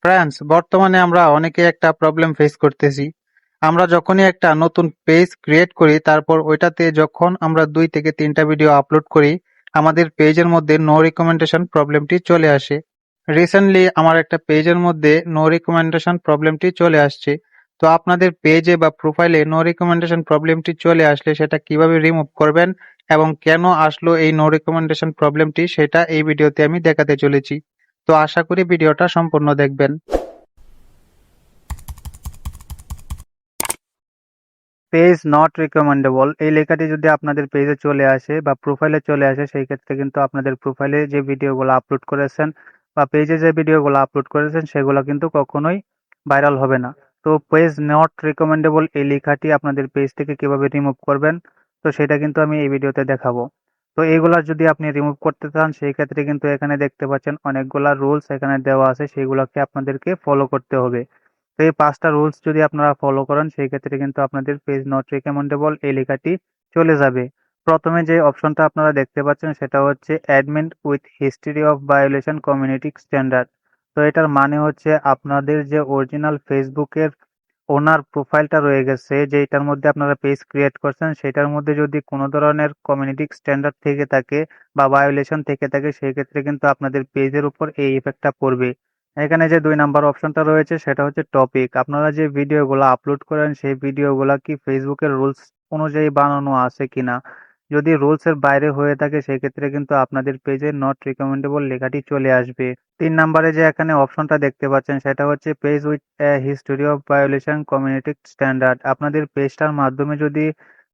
Friends, বর্তমানে আমরা অনেকে একটা প্রবলেম ফেস করতেছি। আমরা যখনই একটা নতুন পেজ ক্রিয়েট করি, তারপর ওইটাতে যখন আমরা 2 থেকে 3টা ভিডিও আপলোড করি, আমাদের পেজের মধ্যে নো রিকমেন্ডেশন প্রবলেমটি চলে আসে। রিসেন্টলি আমার একটা পেজের মধ্যে নো রিকমেন্ডেশন প্রবলেমটি চলে আসছে। তো আপনাদের পেজে বা প্রোফাইলে নো রিকমেন্ডেশন প্রবলেমটি চলে আসলে সেটা কিভাবে রিমুভ করবেন এবং কেন আসলো এই নো রিকমেন্ডেশন প্রবলেমটি, সেটা এই ভিডিওতে আমি দেখাতে চলেছি। তো আশা করি ভিডিওটা সম্পূর্ণ দেখবেন। পেজ নট রিকমেন্ডেবল এই লেখাটি যদি আপনাদের পেজে চলে আসে বা প্রোফাইলে চলে আসে, সেই ক্ষেত্রে কিন্তু আপনাদের প্রোফাইলে যে ভিডিওগুলো আপলোড করেছেন বা পেজে যে ভিডিওগুলো আপলোড করেছেন সেগুলো কিন্তু কখনোই ভাইরাল হবে না। তো পেজ নট রিকমেন্ডেবল এই লেখাটি আপনাদের পেজ থেকে কিভাবে রিমুভ করবেন, তো সেটা কিন্তু আমি এই ভিডিওতে দেখাবো। তো এইগুলা যদি আপনি রিমুভ করতে চান, সেই ক্ষেত্রে কিন্তু এখানে দেখতে পাচ্ছেন অনেকগুলা রুলস এখানে দেওয়া আছে, সেগুলোকে আপনাদেরকে ফলো করতে হবে। তো এই 5টা রুলস যদি আপনারা ফলো করেন, সেই ক্ষেত্রে কিন্তু আপনাদের পেজ নট রিকমেন্ডেবল এই লেখাটি চলে যাবে। প্রথমে যে অপশনটা আপনারা দেখতে পাচ্ছেন সেটা হচ্ছে admin with history of violation community standard. তো এটার মানে হচ্ছে আপনাদের যে অরিজিনাল ফেসবুকের ওনার প্রোফাইলটা রয়ে গেছে, যেটার মধ্যে আপনারা পেজ ক্রিয়েট করছেন, সেটার মধ্যে যদি কোনো ধরনের কমিউনিটি স্ট্যান্ডার্ড থেকে থাকে বা ভায়োলেশন থেকে থাকে, সেই ক্ষেত্রে কিন্তু আপনাদের পেজের উপর এই ইফেক্টটা পড়বে। এখানে যে 2 নাম্বার অপশনটা রয়েছে সেটা হচ্ছে টপিক। আপনারা যে ভিডিওগুলো আপলোড করেন সেই ভিডিওগুলো কি ফেসবুকের রুলস অনুযায়ী বানানো আছে কিনা। যদি রুলস এর বাইরে হয়ে থাকে, সেক্ষেত্রে কিন্তু আপনাদের পেজে নট রিকমেন্ডেবল লেখাটি চলে আসবে। 3 নাম্বারে যে এখানে অপশনটা দেখতে পাচ্ছেন সেটা হচ্ছে page with history of violation community standard. আপনাদের পেজটার মাধ্যমে যদি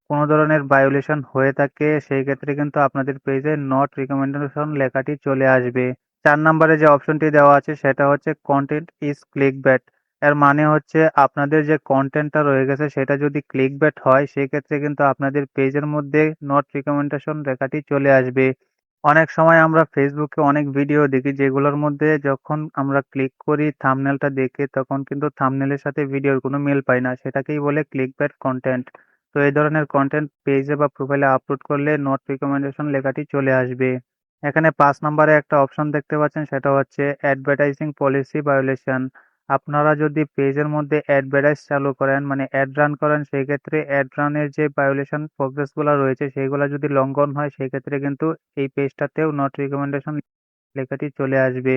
কোনো ধরনের ভায়োলেশন হয়ে থাকে, সেই ক্ষেত্রে কিন্তু আপনাদের পেজে নট রিকমেন্ডেশন লেখাটি চলে আসবে। 4 নাম্বারে যে অপশনটি দেওয়া আছে সেটা হচ্ছে কন্টেন্ট ইজ ক্লিকবেট। এর মানে হচ্ছে আপনাদের যে কন্টেন্টটা রয়ে গেছে সেটা যদি ক্লিকবেট হয়, সেক্ষেত্রে কিন্তু আপনাদের পেজের মধ্যে নট রিকমেন্ডেশন লেখাটি চলে আসবে। অনেক সময় আমরা ফেসবুকে অনেক ভিডিও দেখি যেগুলোর মধ্যে যখন আমরা ক্লিক করি থাম্বনেলটা দেখে, তখন কিন্তু থাম্বনেলের সাথে ভিডিওর কোনো মিল পাই না, সেটাকেই বলে ক্লিকবেট কন্টেন্ট। তো এই ধরনের কন্টেন্ট পেজে বা প্রোফাইলে আপলোড করলে নট রিকমেন্ডেশন লেখাটি চলে আসবে। এখানে 5 নাম্বারে একটা অপশন দেখতে পাচ্ছেন সেটা হচ্ছে অ্যাডভার্টাইজিং পলিসি ভায়োলেশন। আপনারা যদি পেজের মধ্যে অ্যাডভার্টাইজ চালু করেন, মানে অ্যাড রান করেন, সেই ক্ষেত্রে অ্যাড রানের যে ভায়োলেশন প্রসেসগুলো রয়েছে সেগুলো যদি লঙ্ঘন হয়, সেই ক্ষেত্রে কিন্তু এই পেজটাতেও নট রিকমেন্ডেশন লেখাটি চলে আসবে।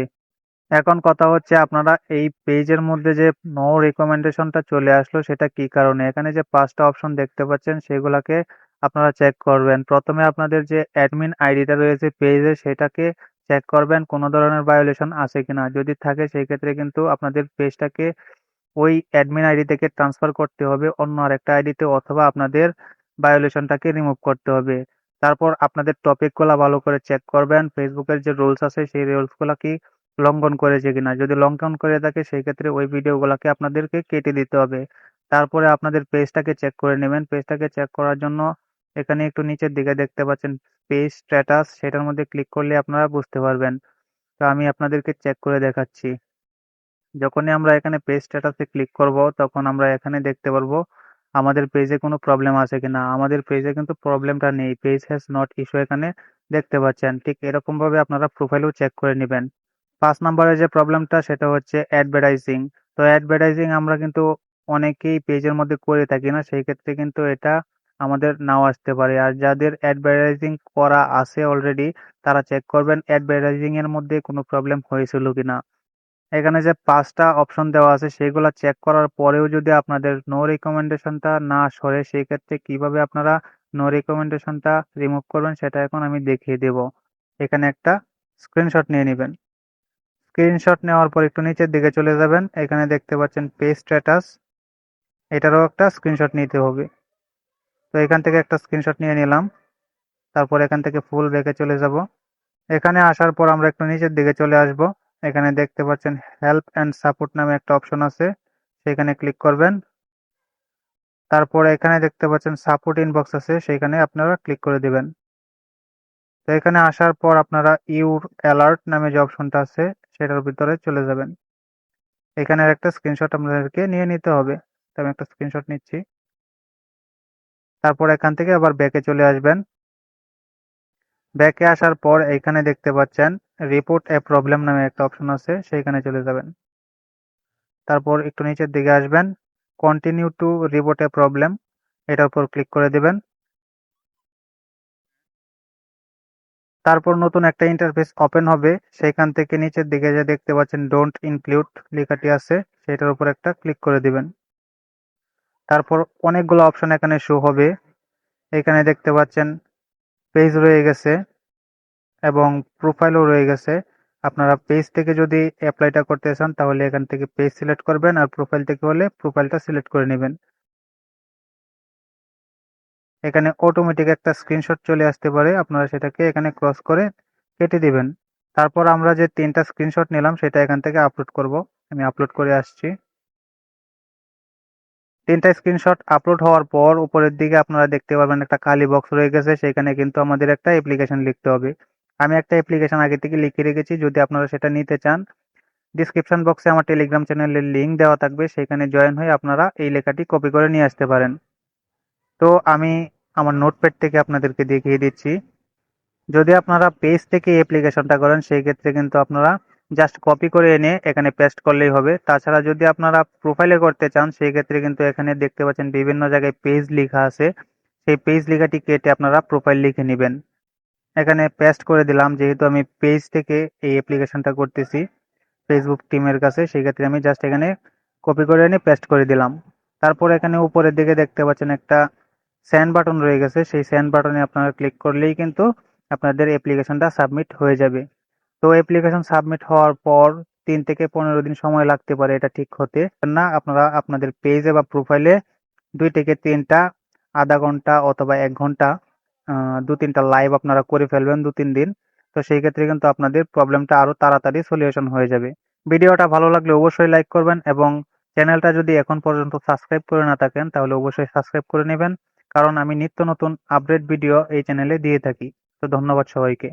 এখন কথা হচ্ছে আপনারা এই পেজের মধ্যে যে নো রিকমেন্ডেশনটা চলে আসলো সেটা কি কারণে। এখানে যে 5টা অপশন দেখতে পাচ্ছেন সেগুলাকে আপনারা চেক করবেন। প্রথমে আপনাদের যে অ্যাডমিন আইডিটা রয়েছে পেজে সেটাকে চেক করবেন কোনো ধরনের ভায়োলেশন আছে কিনা। যদি থাকে সেই ক্ষেত্রে কিন্তু আপনাদের পেজটাকে ওই অ্যাডমিন আইডি থেকে ট্রান্সফার করতে হবে অন্য আরেকটা আইডিতে, অথবা আপনাদের ভায়োলেশনটাকে রিমুভ করতে হবে। তারপর আপনাদের টপিকগুলা ভালো করে চেক করবেন। ফেসবুকের যে রুলস আছে সেই রুলসগুলা কি লঙ্ঘন করেছে কিনা। যদি লঙ্ঘন করে থাকে সেই ক্ষেত্রে ওই ভিডিওগুলাকে আপনাদেরকে কেটে দিতে হবে। তারপরে আপনাদের পেজটাকে চেক করে নেবেন। পেজটাকে চেক করার জন্য এখানে একটু নিচের দিকে দেখতে পাচ্ছেন পেজ স্ট্যাটাস, সেটার মধ্যে ক্লিক করলে আপনারা বুঝতে পারবেন। তো আমি আপনাদেরকে চেক করে দেখাচ্ছি। যখনই আমরা এখানে পেজ স্ট্যাটাসে ক্লিক করব, তখন আমরা এখানে দেখতে পারবো আমাদের পেজে কোনো প্রবলেম আছে কিনা। আমাদের পেজে কিন্তু প্রবলেমটা নেই, পেজ হ্যাজ নট ইস্যু এখানে দেখতে পাচ্ছেন। ঠিক এরকম ভাবে আপনারা প্রোফাইলেও চেক করে নেবেন। 5 নম্বরে যে প্রবলেমটা সেটা হচ্ছে অ্যাডভার্টাইজিং। তো অ্যাডভার্টাইজিং আমরা কিন্তু অনেকেই পেজের মধ্যে করে থাকি না, সেই ক্ষেত্রে কিন্তু এটা আমাদের নাও আসতে পারে। আর যাদের অ্যাডভার্টাইজিং করা আছে অলরেডি, তারা চেক করবেন অ্যাডভার্টাইজিং এর মধ্যে কোনো প্রবলেম হয়েছিল কিনা। এখানে যে 5টা অপশন দেওয়া আছে সেগুলা চেক করার পরেও যদি আপনাদের নো রিকমেন্ডেশনটা না সরে, সেই ক্ষেত্রে কিভাবে আপনারা নো রিকমেন্ডেশনটা রিমুভ করবেন সেটা এখন আমি দেখিয়ে দেব। এখানে একটা স্ক্রিনশট নিয়ে নেবেন। স্ক্রিনশট নেওয়ার পর একটু নিচের দিকে চলে যাবেন। এখানে দেখতে পাচ্ছেন পেজ স্ট্যাটাস, এটারও একটা স্ক্রিনশট নিতে হবে। তো এখান থেকে একটা স্ক্রিনশট নিয়ে নিলাম। তারপর এখান থেকে ফুল ব্যাকে চলে যাব। এখানে আসার পর আমরা একটু নিচের দিকে চলে আসব। এখানে দেখতে পাচ্ছেন হেল্প অ্যান্ড সাপোর্ট নামে একটা অপশন আছে, সেখানে ক্লিক করবেন। তারপর এখানে দেখতে পাচ্ছেন সাপোর্ট ইনবক্স আছে, সেখানে আপনারা ক্লিক করে দিবেন। তো এখানে আসার পর আপনারা ইউর অ্যালার্ট নামে যে অপশনটা আছে সেটার ভিতরে চলে যাবেন। এখানের একটা স্ক্রিনশট আপনাদেরকে নিয়ে নিতে হবে। তো আমি একটা স্ক্রিনশট নিচ্ছি। তারপর এখান থেকে আবার ব্যাকে চলে আসবেন। ব্যাকে আসার পর এখানে দেখতে পাচ্ছেন রিপোর্ট এ প্রবলেম নামে একটা অপশন আছে, সেইখানে চলে যাবেন। তারপর একটু নিচের দিকে আসবেন, continue to reboot A problem, এটার উপর ক্লিক করে দিবেন। তারপর নতুন একটা ইন্টারফেস ওপেন হবে, সেখান থেকে নিচের দিকে যে দেখতে পাচ্ছেন ডোন্ট ইনক্লুড লেখাটি আছে, সেটার উপর একটা ক্লিক করে দিবেন। তারপর অনেকগুলো অপশন এখানে শো হবে, এখানে দেখতে পাচ্ছেন পেজ রয়ে গেছে এবং প্রোফাইলও রয়ে গেছে। আপনারা পেজ থেকে যদি অ্যাপ্লাইটা করতে চান তাহলে এখান থেকে পেজ সিলেক্ট করবেন, আর প্রোফাইল থেকে হলে প্রোফাইলটা সিলেক্ট করে নেবেন। এখানে অটোমেটিক একটা স্ক্রিনশট চলে আসতে পারে, আপনারা সেটাকে এখানে ক্রস করে কেটে দিবেন। তারপর আমরা যে 3টা স্ক্রিনশট নিলাম সেটা এখান থেকে আপলোড করব। আমি আপলোড করে আসছি। 3টা স্ক্রিনশট আপলোড হওয়ার পর উপরের দিকে আপনারা দেখতে পারবেন একটা কালি বক্স রয়ে গেছে, সেখানে কিন্তু আমাদের একটা অ্যাপ্লিকেশন লিখতে হবে। আমি একটা অ্যাপ্লিকেশন আগে থেকে লিখে রেখেছি, যদি আপনারা সেটা নিতে চান ডিসক্রিপশন বক্সে আমার টেলিগ্রাম চ্যানেলের লিঙ্ক দেওয়া থাকবে, সেখানে জয়েন হয়ে আপনারা এই লেখাটি কপি করে নিয়ে আসতে পারেন। তো আমি আমার নোটপ্যাড থেকে আপনাদেরকে দেখিয়ে দিচ্ছি। যদি আপনারা পেজ থেকে অ্যাপ্লিকেশনটা করেন সেই ক্ষেত্রে কিন্তু আপনারা জাস্ট কপি করে এনে এখানে পেস্ট করলেই হবে। তাছাড়া যদি আপনারা প্রোফাইলে করতে চান সেই ক্ষেত্রে কিন্তু এখানে দেখতে পাচ্ছেন বিভিন্ন জায়গায় পেজ লেখা আছে, সেই পেজ লেখাটি কেটে আপনারা প্রোফাইল লিখে নেবেন। এখানে পেস্ট করে দিলাম, যেহেতু আমি পেজ থেকে এই অ্যাপ্লিকেশনটা করতেছি ফেসবুক টিমের কাছে, সেই ক্ষেত্রে আমি জাস্ট এখানে কপি করে এনে পেস্ট করে দিলাম। তারপর এখানে উপরের দিকে দেখতে পাচ্ছেন একটা সেন্ড বাটন রয়ে গেছে, সেই সেন্ড বাটনে আপনারা ক্লিক করলেই কিন্তু আপনাদের অ্যাপ্লিকেশনটা সাবমিট হয়ে যাবে। তো অ্যাপ্লিকেশন সাবমিট হওয়ার পর 3 থেকে 15 দিন সময় লাগতে পারে এটা ঠিক হতে। না আপনারা আপনাদের পেজে বা প্রোফাইলে 2 থেকে 3টা আধা ঘন্টা অথবা 1 ঘন্টা 2-3টা লাইভ আপনারা করে ফেলবেন 2-3 দিন। তো সেই ক্ষেত্রে কিন্তু আপনাদের প্রবলেমটা আরো তাড়াতাড়ি সলিউশন হয়ে যাবে। ভিডিওটা ভালো লাগলে অবশ্যই লাইক করবেন এবং চ্যানেলটা যদি এখন পর্যন্ত সাবস্ক্রাইব করে না থাকেন তাহলে অবশ্যই সাবস্ক্রাইব করে নেবেন, কারণ আমি নিত্য নতুন আপডেট ভিডিও এই চ্যানেলে দিয়ে থাকি। তো ধন্যবাদ সবাইকে।